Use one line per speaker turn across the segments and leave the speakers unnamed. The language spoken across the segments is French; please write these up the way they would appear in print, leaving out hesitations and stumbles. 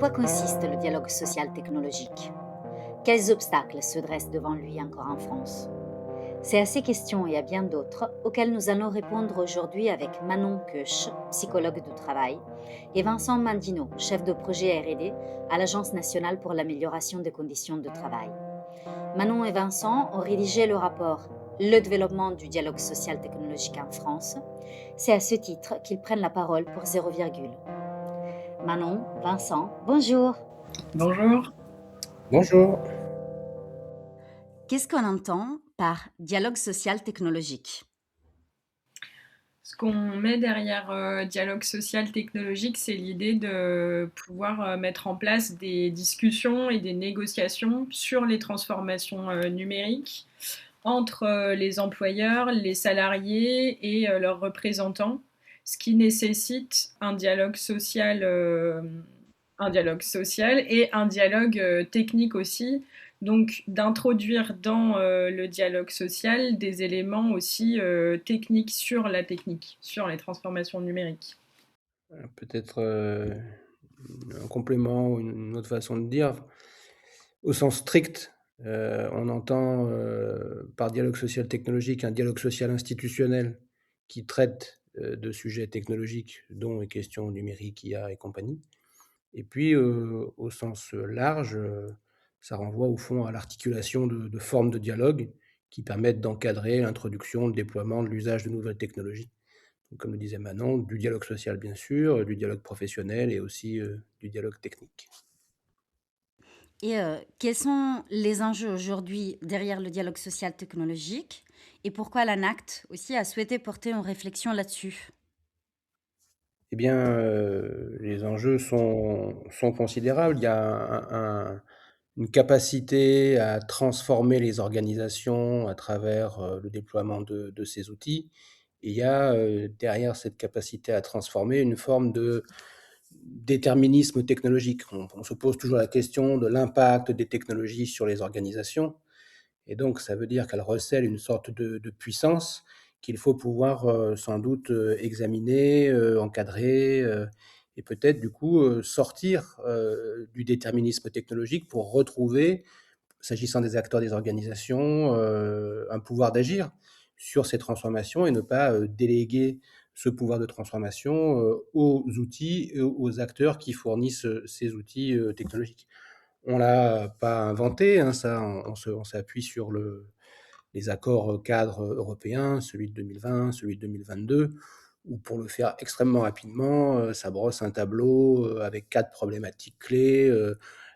quoi consiste le dialogue social technologique? Quels obstacles se dressent devant lui encore en France? C'est à ces questions et à bien d'autres auxquelles nous allons répondre aujourd'hui avec Manon Keuch, psychologue du travail, et Vincent Mandino, chef de projet R&D à l'Agence nationale pour l'amélioration des conditions de travail. Manon et Vincent ont rédigé le rapport Le développement du dialogue social technologique en France. C'est à ce titre qu'ils prennent la parole pour zéro virgule. Manon, Vincent, bonjour.
Bonjour.
Bonjour.
Qu'est-ce qu'on entend par dialogue social technologique?
Ce qu'on met derrière dialogue social technologique, c'est l'idée de pouvoir mettre en place des discussions et des négociations sur les transformations numériques entre les employeurs, les salariés et leurs représentants, ce qui nécessite un dialogue social et un dialogue technique aussi, donc d'introduire dans le dialogue social des éléments aussi techniques sur la technique, sur les transformations numériques.
Peut-être un complément ou une autre façon de dire. Au sens strict, on entend par dialogue social technologique un dialogue social institutionnel qui traite de sujets technologiques, dont les questions numériques, IA et compagnie. Et puis, au sens large, ça renvoie au fond à l'articulation de formes de dialogue qui permettent d'encadrer l'introduction, le déploiement de l'usage de nouvelles technologies. Donc, comme le disait Manon, du dialogue social bien sûr, du dialogue professionnel et aussi du dialogue technique.
Et quels sont les enjeux aujourd'hui derrière le dialogue social technologique et pourquoi l'ANACT aussi a souhaité porter une réflexion là-dessus?
Eh bien, les enjeux sont considérables. Il y a une capacité à transformer les organisations à travers le déploiement de ces outils. Et il y a derrière cette capacité à transformer une forme de déterminisme technologique. On se pose toujours la question de l'impact des technologies sur les organisations. Et donc, ça veut dire qu'elle recèle une sorte de puissance qu'il faut pouvoir sans doute examiner, encadrer, et peut-être du coup sortir du déterminisme technologique pour retrouver, s'agissant des acteurs des organisations, un pouvoir d'agir sur ces transformations et ne pas déléguer ce pouvoir de transformation aux outils et aux acteurs qui fournissent ces outils technologiques. On l'a pas inventé, hein, ça, on s'appuie sur les accords cadres européens, celui de 2020, celui de 2022, où pour le faire extrêmement rapidement, ça brosse un tableau avec 4 problématiques clés,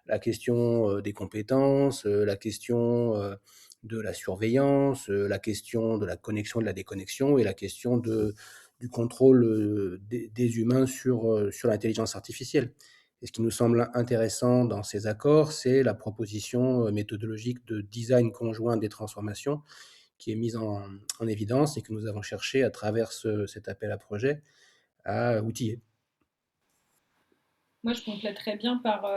la question des compétences, la question de la surveillance, la question de la connexion, de la déconnexion et la question du contrôle des humains sur l'intelligence artificielle. Et ce qui nous semble intéressant dans ces accords, c'est la proposition méthodologique de design conjoint des transformations qui est mise en évidence et que nous avons cherché à travers cet appel à projet à outiller.
Moi, je compléterais bien par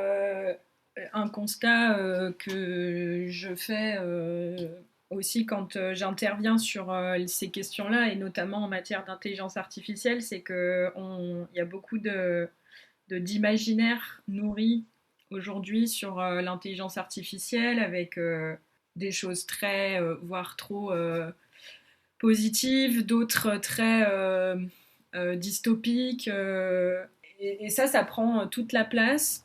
un constat que je fais aussi quand j'interviens sur ces questions-là, et notamment en matière d'intelligence artificielle, c'est qu'il y a beaucoup d'imaginaire nourri aujourd'hui sur l'intelligence artificielle avec des choses très, voire trop positives, d'autres très dystopiques. Et ça prend toute la place.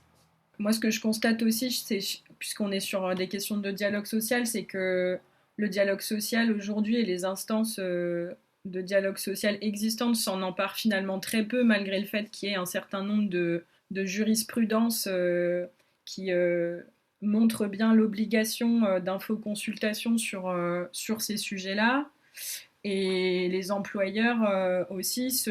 Moi, ce que je constate aussi, c'est, puisqu'on est sur des questions de dialogue social, c'est que le dialogue social aujourd'hui et les instances de dialogue social existantes s'en emparent finalement très peu, malgré le fait qu'il y ait un certain nombre de jurisprudences qui montrent bien l'obligation d'infoconsultation sur ces sujets-là. Et les employeurs aussi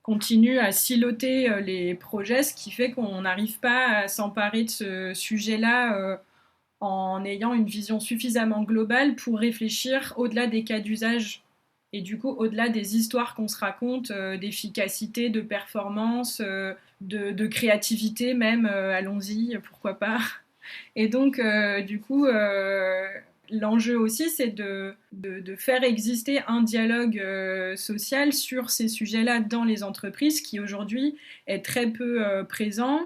continuent à siloter les projets, ce qui fait qu'on n'arrive pas à s'emparer de ce sujet-là en ayant une vision suffisamment globale pour réfléchir au-delà des cas d'usage et du coup au-delà des histoires qu'on se raconte, d'efficacité, de performance, de créativité même, allons-y, pourquoi pas. Et donc, du coup, l'enjeu aussi, c'est de faire exister un dialogue social sur ces sujets-là dans les entreprises qui aujourd'hui est très peu présent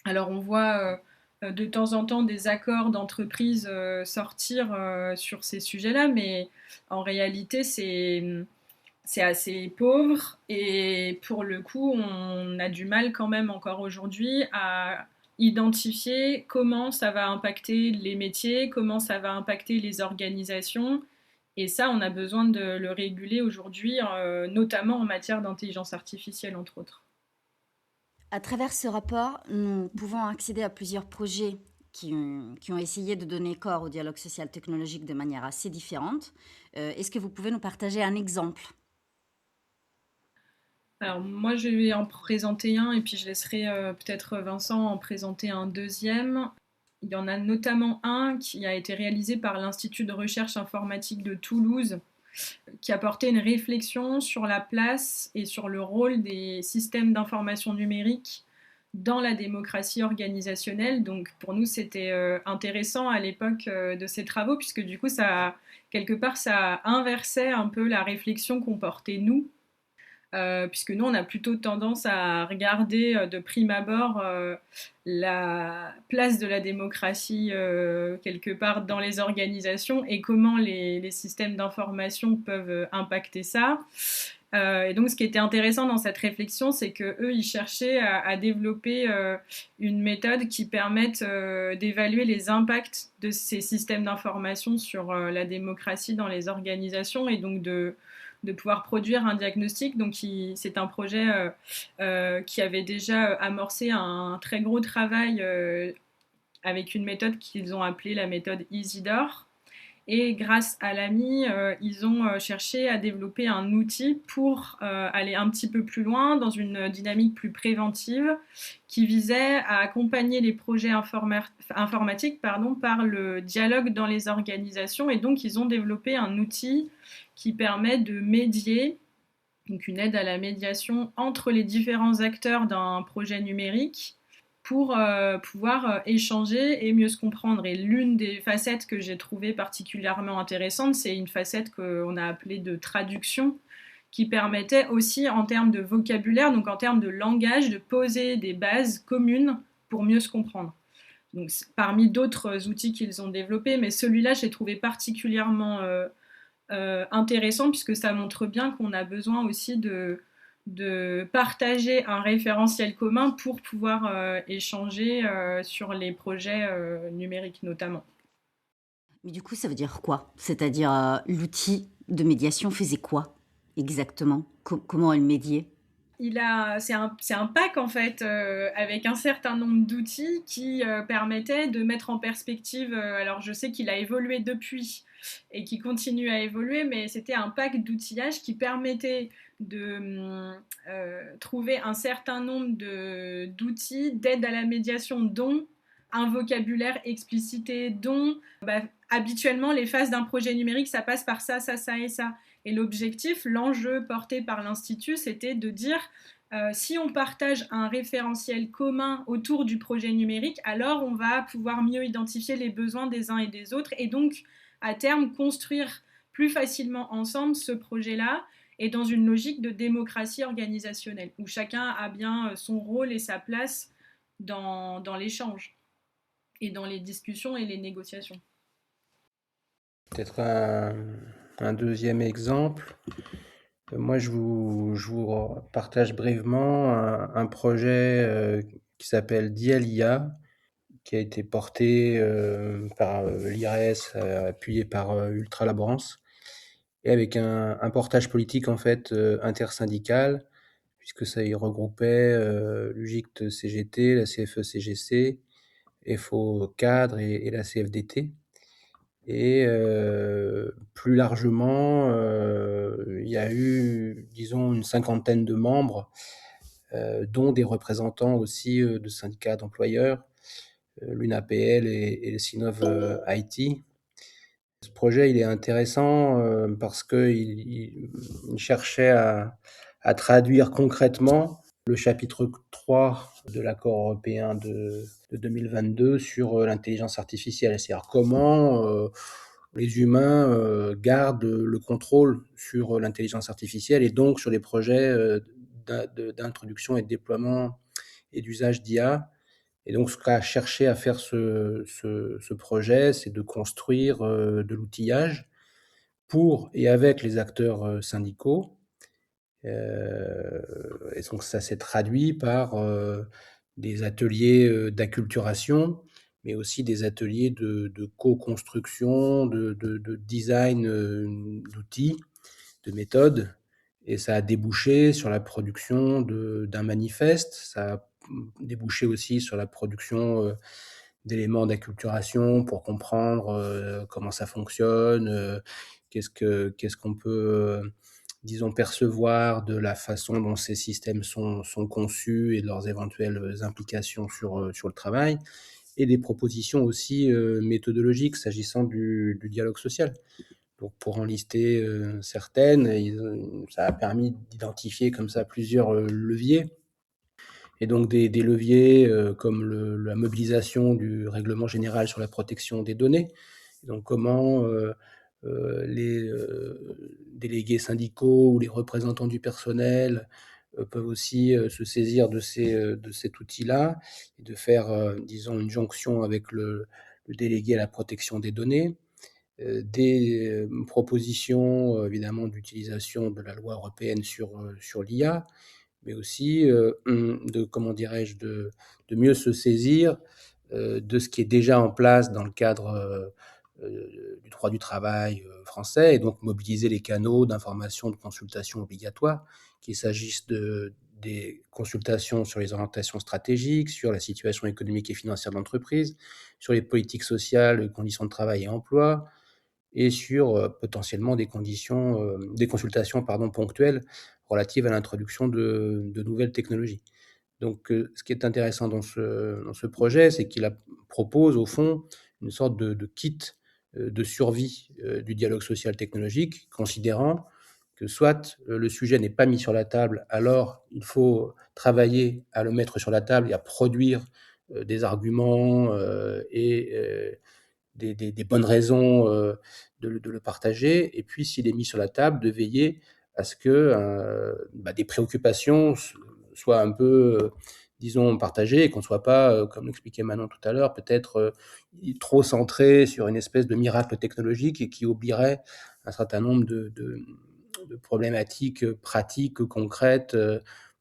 Alors on voit de temps en temps des accords d'entreprise sortir sur ces sujets-là, mais en réalité c'est assez pauvre et pour le coup on a du mal quand même encore aujourd'hui à identifier comment ça va impacter les métiers, comment ça va impacter les organisations. Et ça, on a besoin de le réguler aujourd'hui, notamment en matière d'intelligence artificielle, entre autres.
À travers ce rapport, nous pouvons accéder à plusieurs projets qui ont essayé de donner corps au dialogue social technologique de manière assez différente. Est-ce que vous pouvez nous partager un exemple?
Alors moi, je vais en présenter un et puis je laisserai peut-être Vincent en présenter un deuxième. Il y en a notamment un qui a été réalisé par l'Institut de recherche informatique de Toulouse, qui a porté une réflexion sur la place et sur le rôle des systèmes d'information numérique dans la démocratie organisationnelle. Donc pour nous, c'était intéressant à l'époque de ces travaux, puisque du coup, quelque part, ça inversait un peu la réflexion qu'on portait nous, puisque nous, on a plutôt tendance à regarder de prime abord la place de la démocratie quelque part dans les organisations et comment les systèmes d'information peuvent impacter ça. Et donc, ce qui était intéressant dans cette réflexion, c'est que eux, ils cherchaient à développer une méthode qui permette d'évaluer les impacts de ces systèmes d'information sur la démocratie dans les organisations et donc de pouvoir produire un diagnostic. Donc, c'est un projet qui avait déjà amorcé un très gros travail avec une méthode qu'ils ont appelée la méthode Isidore. Et grâce à l'AMI, ils ont cherché à développer un outil pour aller un petit peu plus loin dans une dynamique plus préventive qui visait à accompagner les projets informatiques par le dialogue dans les organisations. Et donc, ils ont développé un outil qui permet de médier, donc une aide à la médiation entre les différents acteurs d'un projet numérique pour pouvoir échanger et mieux se comprendre. Et l'une des facettes que j'ai trouvée particulièrement intéressante, c'est une facette qu'on a appelée de traduction, qui permettait aussi en termes de vocabulaire, donc en termes de langage, de poser des bases communes pour mieux se comprendre. Donc, parmi d'autres outils qu'ils ont développés, mais celui-là, j'ai trouvé particulièrement intéressant puisque ça montre bien qu'on a besoin aussi de partager un référentiel commun pour pouvoir échanger sur les projets numériques notamment.
Mais du coup, ça veut dire quoi? C'est-à-dire, l'outil de médiation faisait quoi exactement? Comment elle médiait?
C'est un pack en fait avec un certain nombre d'outils qui permettaient de mettre en perspective. Alors je sais qu'il a évolué depuis et qui continue à évoluer, mais c'était un pack d'outillage qui permettait de trouver un certain nombre d'outils d'aide à la médiation, dont un vocabulaire explicité, dont habituellement les phases d'un projet numérique, ça passe par ça, ça, ça et ça. Et l'objectif, l'enjeu porté par l'Institut, c'était de dire si on partage un référentiel commun autour du projet numérique, alors on va pouvoir mieux identifier les besoins des uns et des autres et donc à terme construire plus facilement ensemble ce projet-là et dans une logique de démocratie organisationnelle où chacun a bien son rôle et sa place dans l'échange et dans les discussions et les négociations.
Peut-être un deuxième exemple. Moi, je vous partage brièvement un projet qui s'appelle Dialia, qui a été porté par l'IRES, appuyé par Ultra Laborance, et avec un portage politique en fait intersyndical, puisque ça y regroupait l'UGICT CGT, la CFE CGC, FO Cadre et la CFDT. Et plus largement, il y a eu, disons, une cinquantaine de membres, dont des représentants aussi de syndicats d'employeurs, l'UNAPL et le Sinov IT. Ce projet, il est intéressant parce qu'il cherchait à traduire concrètement le chapitre 3 de l'accord européen de 2022 sur l'intelligence artificielle. C'est-à-dire comment les humains gardent le contrôle sur l'intelligence artificielle et donc sur les projets d'introduction et de déploiement et d'usage d'IA. Et donc ce qu'a cherché à faire ce projet, c'est de construire, de l'outillage pour et avec les acteurs, syndicaux. Et donc ça s'est traduit par, des ateliers, d'acculturation, mais aussi des ateliers de co-construction, de design, d'outils, de méthodes, et ça a débouché sur la production d'un manifeste. Ça a débouché aussi sur la production, d'éléments d'acculturation pour comprendre, comment ça fonctionne, qu'est-ce qu'on peut, disons, percevoir de la façon dont ces systèmes sont conçus et de leurs éventuelles implications sur le travail, et des propositions aussi, méthodologiques s'agissant du dialogue social. Donc pour en lister, certaines, ça a permis d'identifier comme ça plusieurs, leviers. Et donc des leviers, comme la mobilisation du règlement général sur la protection des données. Donc comment, les, délégués syndicaux ou les représentants du personnel, peuvent aussi, se saisir de cet outil-là, et de faire, disons, une jonction avec le délégué à la protection des données. Des, propositions, évidemment, d'utilisation de la loi européenne sur l'IA, mais aussi, de, comment dirais-je, de mieux se saisir, de ce qui est déjà en place dans le cadre, du droit du travail, français, et donc mobiliser les canaux d'information, de consultation obligatoires, qu'il s'agisse des consultations sur les orientations stratégiques, sur la situation économique et financière de l'entreprise, sur les politiques sociales, les conditions de travail et emploi, et sur, potentiellement des consultations, pardon, ponctuelles relatives à l'introduction de nouvelles technologies. Donc, ce qui est intéressant dans ce projet, c'est qu'il propose au fond une sorte de kit, de survie, du dialogue social technologique, considérant que soit, le sujet n'est pas mis sur la table, alors il faut travailler à le mettre sur la table et à produire, des arguments, et des bonnes raisons, de le partager. Et puis, s'il est mis sur la table, de veiller à ce que, des préoccupations soient un peu, disons, partagées, et qu'on ne soit pas, comme l'expliquait Manon tout à l'heure, peut-être, trop centré sur une espèce de miracle technologique, et qui oublierait un certain nombre de problématiques, pratiques, concrètes,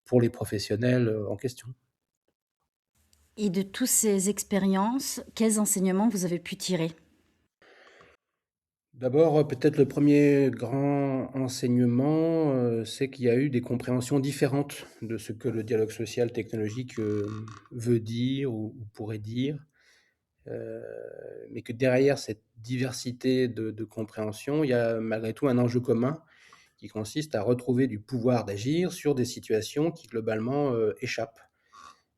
pour les professionnels, en question.
Et de toutes ces expériences, quels enseignements vous avez pu tirer?
D'abord, peut-être le premier grand enseignement, c'est qu'il y a eu des compréhensions différentes de ce que le dialogue social technologique, veut dire ou pourrait dire, heu, mais que derrière cette diversité de compréhension, il y a malgré tout un enjeu commun qui consiste à retrouver du pouvoir d'agir sur des situations qui globalement, échappent.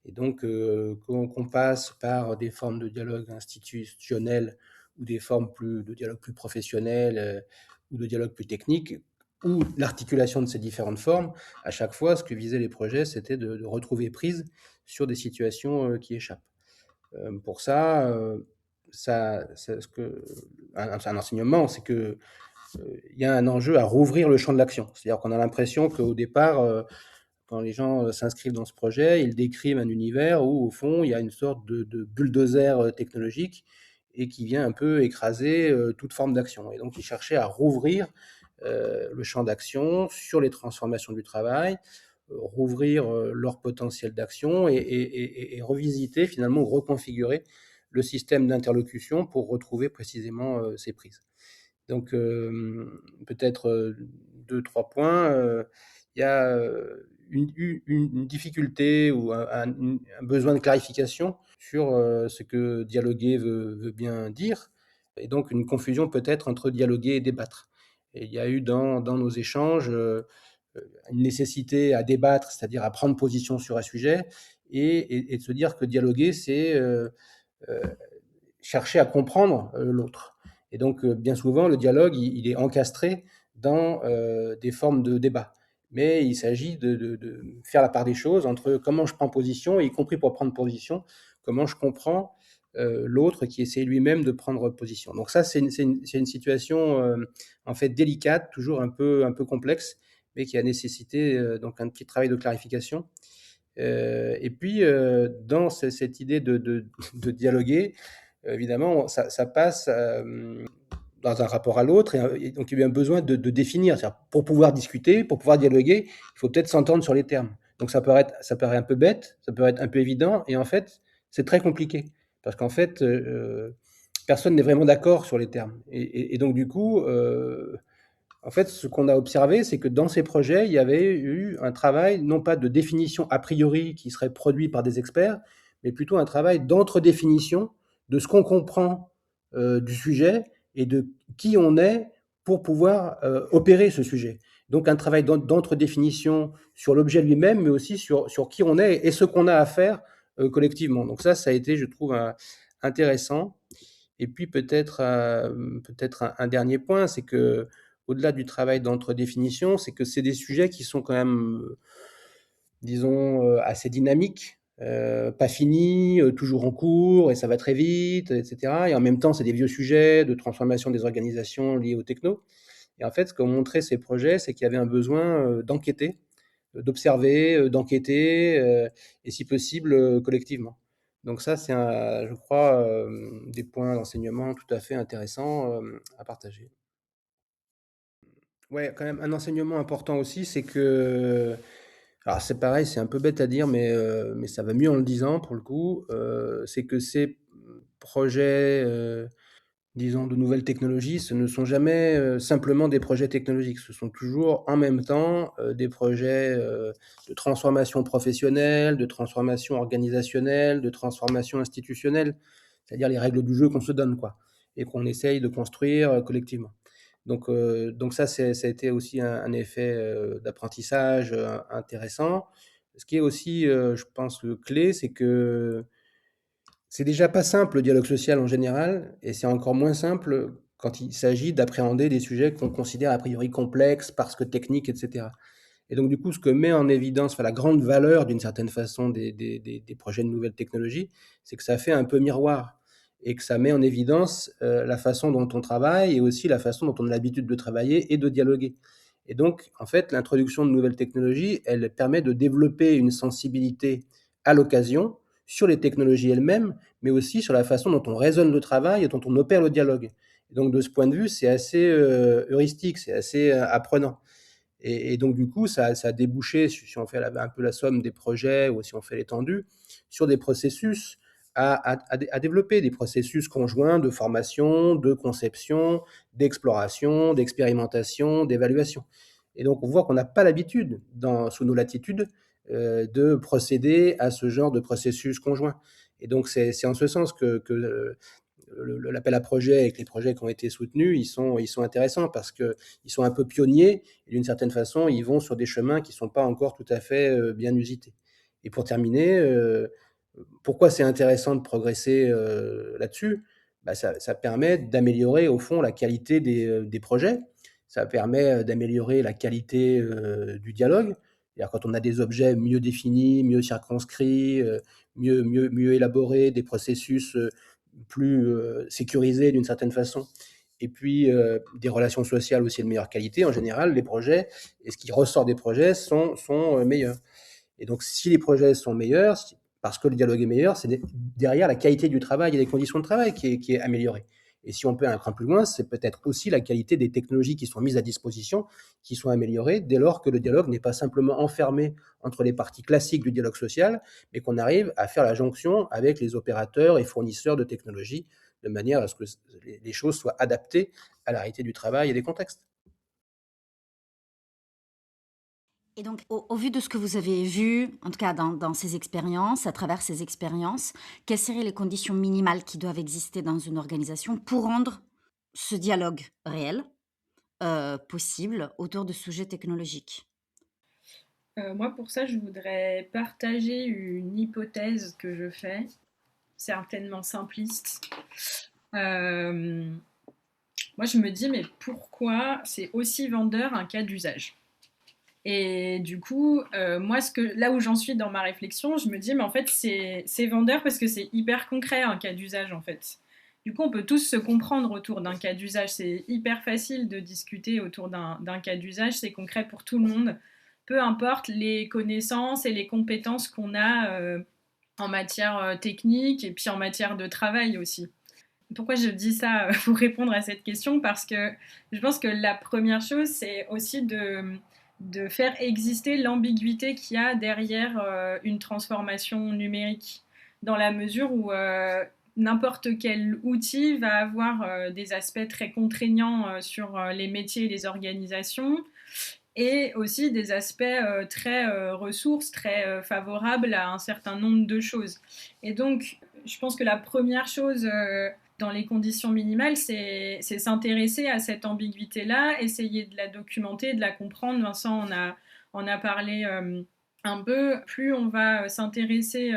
Et donc, qu'on passe par des formes de dialogue institutionnel, ou des formes de dialogue plus professionnel, ou de dialogue plus technique, ou l'articulation de ces différentes formes, à chaque fois, ce que visaient les projets, c'était de retrouver prise sur des situations, qui échappent. Pour ça, un enseignement, c'est que, il y a un enjeu à rouvrir le champ de l'action. C'est-à-dire qu'on a l'impression qu'au départ, quand les gens, s'inscrivent dans ce projet, ils décrivent un univers où, au fond, il y a une sorte de bulldozer, technologique, et qui vient un peu écraser, toute forme d'action. Et donc ils cherchaient à rouvrir, le champ d'action sur les transformations du travail, rouvrir, leur potentiel d'action, et revisiter, finalement, ou reconfigurer le système d'interlocution pour retrouver précisément, ces prises. Donc, peut-être, 2-3 points. Il y a, une difficulté, ou un besoin de clarification sur, ce que dialoguer veut bien dire, et donc une confusion peut-être entre dialoguer et débattre. Et il y a eu dans nos échanges, une nécessité à débattre, c'est-à-dire à prendre position sur un sujet, et de se dire que dialoguer, c'est, heu, chercher à comprendre, l'autre. Et donc, bien souvent, le dialogue, il est encastré dans, des formes de débat. Mais il s'agit de faire la part des choses entre comment je prends position, et y compris pour prendre position, comment je comprends, l'autre qui essaie lui-même de prendre position. Donc ça, c'est une situation, en fait, délicate, toujours un peu complexe, mais qui a nécessité, donc un petit travail de clarification. Et puis, dans cette idée de dialoguer, évidemment, ça passe dans un rapport à l'autre, et donc il y a eu un besoin de définir. C'est-à-dire, pour pouvoir discuter, pour pouvoir dialoguer, il faut peut-être s'entendre sur les termes. Donc ça paraît un peu bête, ça peut être un peu évident, et en fait, c'est très compliqué. Parce qu'en fait, personne n'est vraiment d'accord sur les termes. Et donc, du coup, en fait, ce qu'on a observé, c'est que dans ces projets, il y avait eu un travail, non pas de définition a priori qui serait produit par des experts, mais plutôt un travail d'entre-définition de ce qu'on comprend du sujet et de qui on est pour pouvoir opérer ce sujet. Donc un travail d'entre-définition sur l'objet lui-même, mais aussi sur qui on est et ce qu'on a à faire collectivement. Donc ça a été, je trouve, intéressant. Et puis peut-être un dernier point, c'est que au-delà du travail d'entre-définition, c'est que c'est des sujets qui sont quand même, disons, assez dynamiques, pas finis, toujours en cours, et ça va très vite, etc. Et en même temps, c'est des vieux sujets de transformation des organisations liées aux techno. Et en fait, ce qu'ont montré ces projets, c'est qu'il y avait un besoin d'enquêter, d'observer, d'enquêter, et si possible, collectivement. Donc ça, c'est, je crois, des points d'enseignement tout à fait intéressants à partager. Ouais, quand même, un enseignement important aussi, c'est que, alors c'est pareil, c'est un peu bête à dire, mais ça va mieux en le disant pour le coup, c'est que ces projets, disons, de nouvelles technologies, ce ne sont jamais simplement des projets technologiques, ce sont toujours en même temps des projets de transformation professionnelle, de transformation organisationnelle, de transformation institutionnelle, c'est-à-dire les règles du jeu qu'on se donne, quoi, et qu'on essaye de construire collectivement. Donc ça, ça a été aussi un effet d'apprentissage intéressant. Ce qui est aussi, je pense, clé, c'est que c'est déjà pas simple le dialogue social en général, et c'est encore moins simple quand il s'agit d'appréhender des sujets qu'on considère a priori complexes parce que techniques, etc. Et donc, du coup, ce que met en évidence, enfin, la grande valeur d'une certaine façon des projets de nouvelles technologies, c'est que ça fait un peu miroir et que ça met en évidence la façon dont on travaille et aussi la façon dont on a l'habitude de travailler et de dialoguer. Et donc, en fait, l'introduction de nouvelles technologies, elle permet de développer une sensibilité à l'occasion sur les technologies elles-mêmes, mais aussi sur la façon dont on raisonne le travail et dont on opère le dialogue. Et donc, de ce point de vue, c'est assez heuristique, c'est assez apprenant. Et donc, du coup, ça a débouché, si on fait un peu la somme des projets ou si on fait l'étendue, sur des processus à développer, des processus conjoints de formation, de conception, d'exploration, d'expérimentation, d'évaluation. Et donc, on voit qu'on n'a pas l'habitude, sous nos latitudes, de procéder à ce genre de processus conjoints. Et donc, c'est en ce sens que l'appel à projet avec les projets qui ont été soutenus, ils sont intéressants parce qu'ils sont un peu pionniers et d'une certaine façon, ils vont sur des chemins qui ne sont pas encore tout à fait bien usités. Et pour terminer, pourquoi c'est intéressant de progresser là-dessus? Bah, ça permet d'améliorer au fond la qualité des projets, ça permet d'améliorer la qualité du dialogue. C'est-à-dire quand on a des objets mieux définis, mieux circonscrits, mieux élaborés, des processus plus sécurisés d'une certaine façon, et puis des relations sociales aussi de meilleure qualité, en général, les projets, et ce qui ressort des projets sont meilleurs. Et donc, si les projets sont meilleurs, parce que le dialogue est meilleur, c'est derrière la qualité du travail et des conditions de travail qui est améliorée. Et si on peut un cran plus loin, c'est peut-être aussi la qualité des technologies qui sont mises à disposition, qui sont améliorées dès lors que le dialogue n'est pas simplement enfermé entre les parties classiques du dialogue social, mais qu'on arrive à faire la jonction avec les opérateurs et fournisseurs de technologies de manière à ce que les choses soient adaptées à la réalité du travail et des contextes.
Et donc, au vu de ce que vous avez vu, en tout cas dans ces expériences, à travers ces expériences, quelles seraient les conditions minimales qui doivent exister dans une organisation pour rendre ce dialogue réel, possible autour de sujets technologiques?
Moi, pour ça, je voudrais partager une hypothèse que je fais, certainement simpliste. Euh, Moi, je me dis, mais pourquoi c'est aussi vendeur un cas d'usage? Et du coup, moi, là où j'en suis dans ma réflexion, je me dis, mais en fait, c'est vendeur parce que c'est hyper concret un cas d'usage, en fait. Du coup, on peut tous se comprendre autour d'un cas d'usage. C'est hyper facile de discuter autour d'un cas d'usage. C'est concret pour tout le monde. peu importe les connaissances et les compétences qu'on a en matière technique et puis en matière de travail aussi. Pourquoi je dis ça pour répondre à cette question? Parce que je pense que la première chose, c'est aussi de faire exister l'ambiguïté qu'il y a derrière une transformation numérique, dans la mesure où n'importe quel outil va avoir des aspects très contraignants sur les métiers et les organisations, et aussi des aspects très ressources, très favorables à un certain nombre de choses. Et donc, je pense que la première chose dans les conditions minimales, c'est s'intéresser à cette ambiguïté-là, essayer de la documenter, de la comprendre. Vincent en a parlé un peu. Plus on va s'intéresser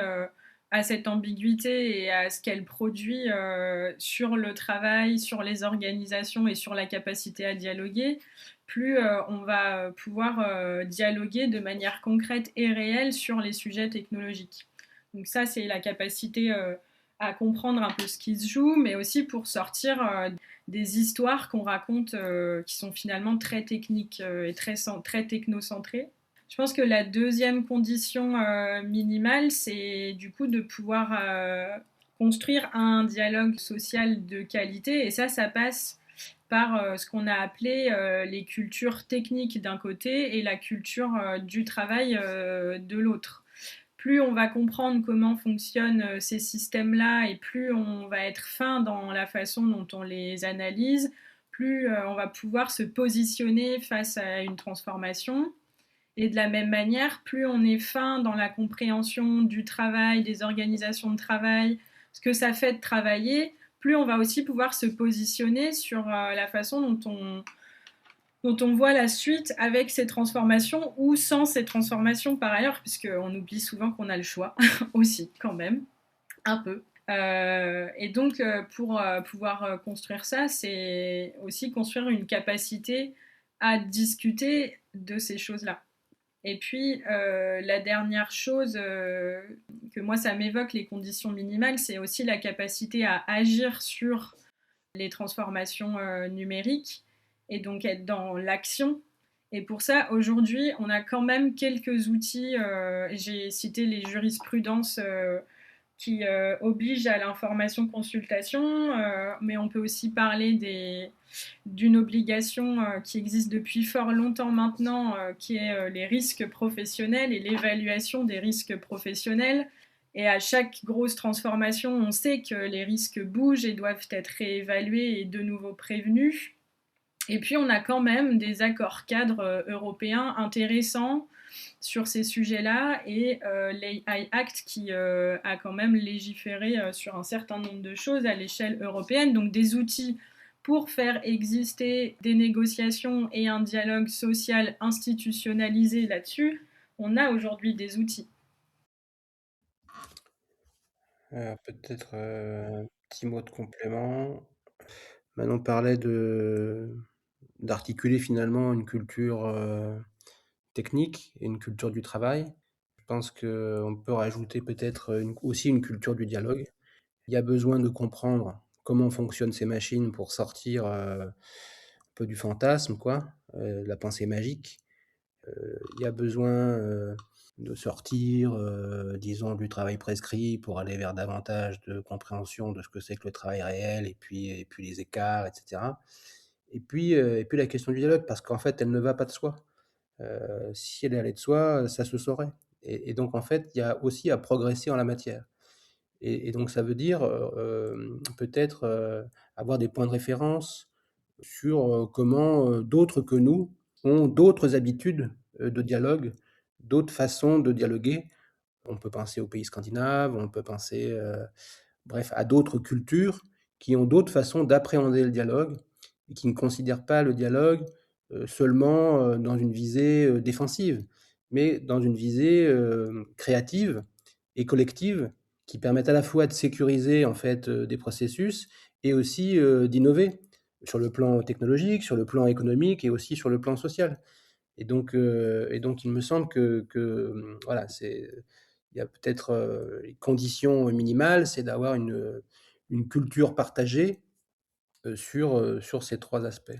à cette ambiguïté et à ce qu'elle produit sur le travail, sur les organisations et sur la capacité à dialoguer, plus on va pouvoir dialoguer de manière concrète et réelle sur les sujets technologiques. Donc ça, c'est la capacité à comprendre un peu ce qui se joue, mais aussi pour sortir des histoires qu'on raconte qui sont finalement très techniques et très technocentrées. Je pense que la deuxième condition minimale, c'est du coup de pouvoir construire un dialogue social de qualité, et ça passe par ce qu'on a appelé les cultures techniques d'un côté et la culture du travail de l'autre. Plus on va comprendre comment fonctionnent ces systèmes-là et plus on va être fin dans la façon dont on les analyse, plus on va pouvoir se positionner face à une transformation. Et de la même manière, plus on est fin dans la compréhension du travail, des organisations de travail, ce que ça fait de travailler, plus on va aussi pouvoir se positionner sur la façon dont on voit la suite avec ces transformations ou sans ces transformations par ailleurs, puisqu'on oublie souvent qu'on a le choix aussi, quand même, un peu. Et donc, pour pouvoir construire ça, c'est aussi construire une capacité à discuter de ces choses-là. Et puis, la dernière chose que moi, ça m'évoque, les conditions minimales, c'est aussi la capacité à agir sur les transformations numériques et donc être dans l'action. Et pour ça, aujourd'hui, on a quand même quelques outils. J'ai cité les jurisprudences qui obligent à l'information-consultation, mais on peut aussi parler d'une obligation qui existe depuis fort longtemps maintenant, qui est les risques professionnels et l'évaluation des risques professionnels. Et à chaque grosse transformation, on sait que les risques bougent et doivent être réévalués et de nouveau prévenus. Et puis, on a quand même des accords cadres européens intéressants sur ces sujets-là, et l'AI Act qui a quand même légiféré sur un certain nombre de choses à l'échelle européenne. Donc, des outils pour faire exister des négociations et un dialogue social institutionnalisé là-dessus. On a aujourd'hui des outils.
Peut-être un petit mot de complément. Manon parlait d'articuler finalement une culture technique et une culture du travail. Je pense qu'on peut rajouter peut-être aussi une culture du dialogue. Il y a besoin de comprendre comment fonctionnent ces machines pour sortir un peu du fantasme, quoi, de la pensée magique. Il y a besoin de sortir, disons, du travail prescrit pour aller vers davantage de compréhension de ce que c'est que le travail réel et puis les écarts, etc. Et puis la question du dialogue, parce qu'en fait, elle ne va pas de soi. Si elle allait de soi, ça se saurait. Et donc, en fait, il y a aussi à progresser en la matière. Et donc, ça veut dire peut-être avoir des points de référence sur comment d'autres que nous ont d'autres habitudes de dialogue, d'autres façons de dialoguer. On peut penser aux pays scandinaves, on peut penser, bref, à d'autres cultures qui ont d'autres façons d'appréhender le dialogue et qui ne considèrent pas le dialogue seulement dans une visée défensive, mais dans une visée créative et collective qui permettent à la fois de sécuriser en fait des processus et aussi d'innover sur le plan technologique, sur le plan économique et aussi sur le plan social. Et donc il me semble que voilà, il y a peut-être les conditions minimales, c'est d'avoir une culture partagée sur ces trois aspects.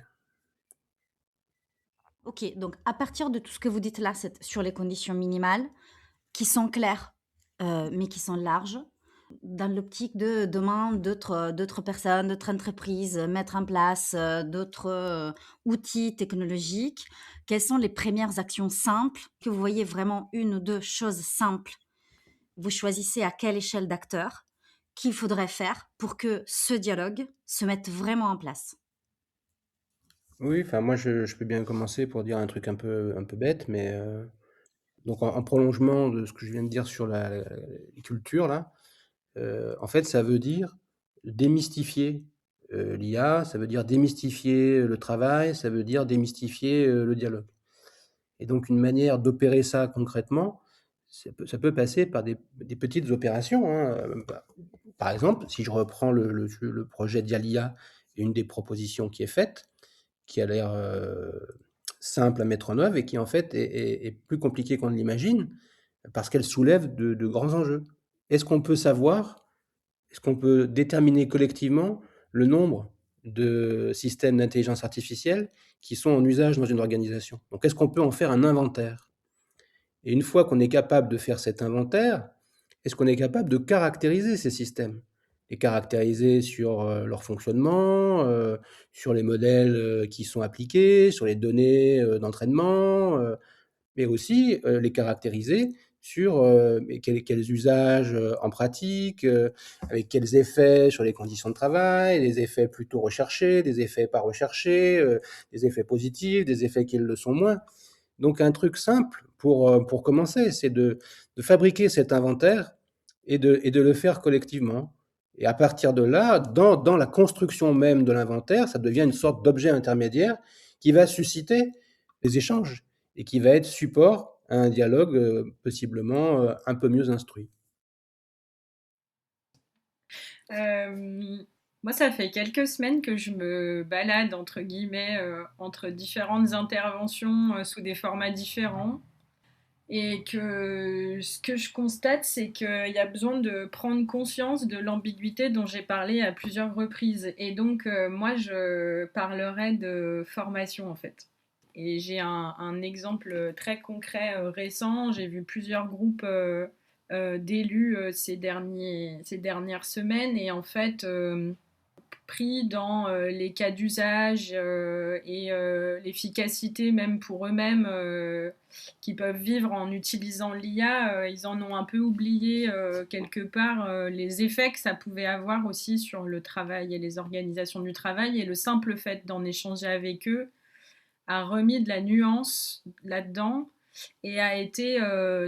Ok, donc à partir de tout ce que vous dites là sur les conditions minimales, qui sont claires, mais qui sont larges, dans l'optique de demain d'autres personnes, d'autres entreprises, mettre en place, d'autres, outils technologiques. Quelles sont les premières actions simples que vous voyez vraiment une ou 2 choses simples? Vous choisissez à quelle échelle d'acteurs qu'il faudrait faire pour que ce dialogue se mette vraiment en place?
Oui, enfin moi je peux bien commencer pour dire un truc un peu bête, mais donc en prolongement de ce que je viens de dire sur les cultures là, en fait ça veut dire démystifier, l'IA, ça veut dire démystifier le travail, ça veut dire démystifier, le dialogue. Et donc une manière d'opérer ça concrètement, ça peut passer par des petites opérations, hein, par exemple, si je reprends le projet Dialia, une des propositions qui est faite, qui a l'air, simple à mettre en œuvre et qui en fait est plus compliquée qu'on ne l'imagine, parce qu'elle soulève de grands enjeux. Est-ce qu'on peut savoir, est-ce qu'on peut déterminer collectivement le nombre de systèmes d'intelligence artificielle qui sont en usage dans une organisation? Donc est-ce qu'on peut en faire un inventaire? Et une fois qu'on est capable de faire cet inventaire, est-ce qu'on est capable de caractériser ces systèmes? Les caractériser sur leur fonctionnement, sur les modèles qui sont appliqués, sur les données d'entraînement, mais aussi les caractériser sur quels usages en pratique, avec quels effets sur les conditions de travail, des effets plutôt recherchés, des effets pas recherchés, des effets positifs, des effets qui le sont moins. Donc un truc simple pour commencer, c'est de fabriquer cet inventaire et de le faire collectivement. Et à partir de là, dans la construction même de l'inventaire, ça devient une sorte d'objet intermédiaire qui va susciter des échanges et qui va être support à un dialogue possiblement un peu mieux instruit.
Euh, Moi, ça fait quelques semaines que je me balade, entre guillemets, entre différentes interventions sous des formats différents. Et que ce que je constate, c'est qu'il y a besoin de prendre conscience de l'ambiguïté dont j'ai parlé à plusieurs reprises. Et donc, moi, je parlerai de formation, en fait. Et j'ai un exemple très concret récent. J'ai vu plusieurs groupes d'élus ces dernières semaines. Et en fait, pris dans les cas d'usage et l'efficacité même pour eux-mêmes qui peuvent vivre en utilisant l'IA, ils en ont un peu oublié quelque part les effets que ça pouvait avoir aussi sur le travail et les organisations du travail. Et le simple fait d'en échanger avec eux a remis de la nuance là-dedans et a été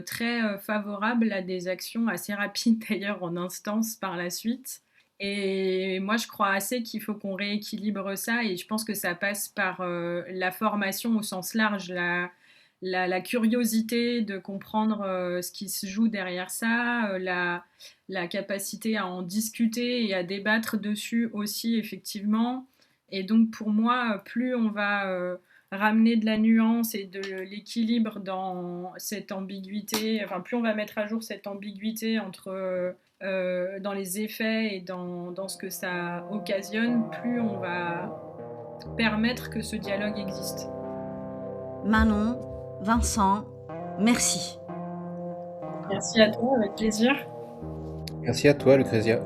très favorable à des actions assez rapides d'ailleurs en instance par la suite. Et moi, je crois assez qu'il faut qu'on rééquilibre ça et je pense que ça passe par la formation au sens large, la curiosité de comprendre ce qui se joue derrière ça, la capacité à en discuter et à débattre dessus aussi, effectivement. Et donc, pour moi, plus on va ramener de la nuance et de l'équilibre dans cette ambiguïté, enfin, plus on va mettre à jour cette ambiguïté entre dans les effets et dans ce que ça occasionne, plus on va permettre que ce dialogue existe.
Manon, Vincent, merci.
Merci à toi, avec plaisir.
Merci à toi, Lucrezia.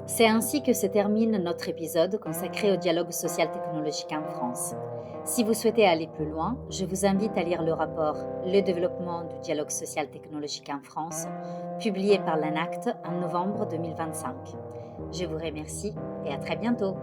C'est ainsi que se termine notre épisode consacré au dialogue social technologique en France. Si vous souhaitez aller plus loin, je vous invite à lire le rapport Le développement du dialogue social technologique en France, publié par l'ANACT en novembre 2025. Je vous remercie et à très bientôt.